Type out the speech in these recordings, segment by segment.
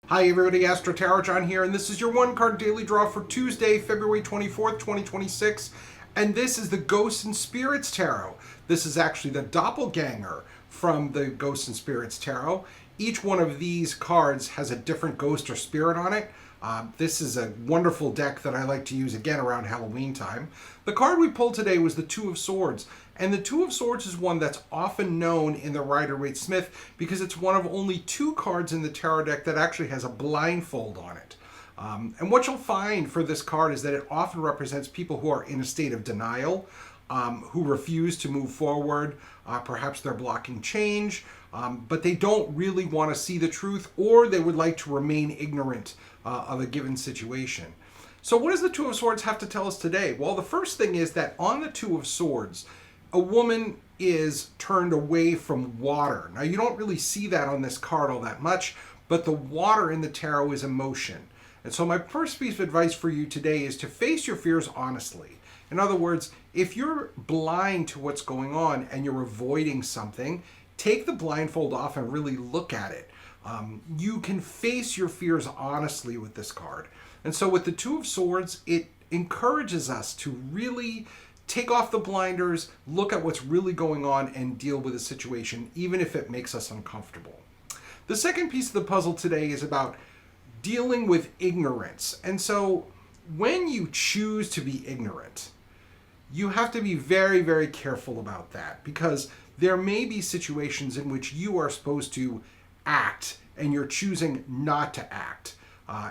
Hi everybody, AstroTarotJohn here, and this is your one card daily draw for Tuesday, February 24th, 2026. And this is the Ghosts and Spirits Tarot. This is actually the doppelganger from the Ghosts and Spirits Tarot. Each one of these cards has a different ghost or spirit on it. This is a wonderful deck that I like to use again around Halloween time. The card we pulled today was the Two of Swords. And the Two of Swords is one that's often known in the Rider-Waite-Smith because it's one of only two cards in the tarot deck that actually has a blindfold on it. And what you'll find for this card is that it often represents people who are in a state of denial, who refuse to move forward. Perhaps they're blocking change, but they don't really want to see the truth, or they would like to remain ignorant of a given situation. So what does the Two of Swords have to tell us today? Well, the first thing is that on the Two of Swords, a woman is turned away from water. Now, you don't really see that on this card all that much, but the water in the tarot is emotion. And so my first piece of advice for you today is to face your fears honestly. In other words, if you're blind to what's going on and you're avoiding something, take the blindfold off and really look at it. You can face your fears honestly with this card. And so with the Two of Swords, it encourages us to really take off the blinders, look at what's really going on, and deal with the situation, even if it makes us uncomfortable. The second piece of the puzzle today is about dealing with ignorance. And so when you choose to be ignorant, you have to be very, very careful about that, because there may be situations in which you are supposed to act and you're choosing not to act.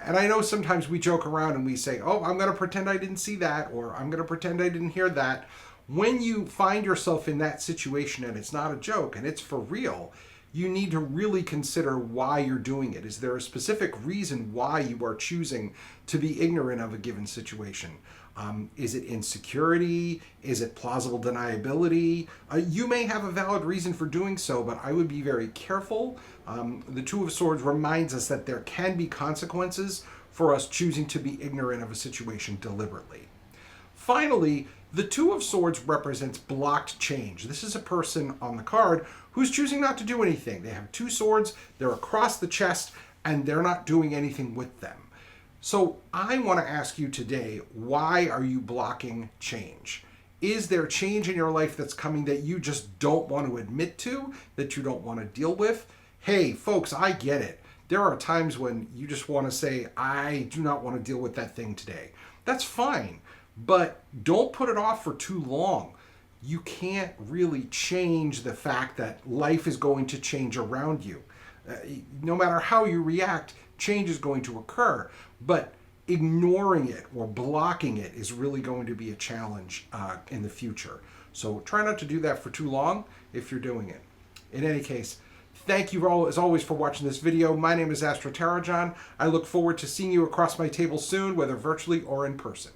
And I know sometimes we joke around and we say, oh, I'm going to pretend I didn't see that, or I'm going to pretend I didn't hear that. When you find yourself in that situation and it's not a joke and it's for real, you need to really consider why you're doing it. Is there a specific reason why you are choosing to be ignorant of a given situation? Is it insecurity? Is it plausible deniability? You may have a valid reason for doing so, but I would be very careful. The Two of Swords reminds us that there can be consequences for us choosing to be ignorant of a situation deliberately. Finally, the Two of Swords represents blocked change. This is a person on the card who's choosing not to do anything. They have two swords, they're across the chest, and they're not doing anything with them. So I want to ask you today, why are you blocking change? Is there change in your life that's coming that you just don't want to admit to, that you don't want to deal with? Hey, folks, I get it. There are times when you just want to say, I do not want to deal with that thing today. That's fine, but don't put it off for too long. You can't really change the fact that life is going to change around you. No matter how you react, change is going to occur, but ignoring it or blocking it is really going to be a challenge in the future. So try not to do that for too long if you're doing it. In any case, thank you all, as always, for watching this video. My name is AstroTarotJohn. I look forward to seeing you across my table soon, whether virtually or in person.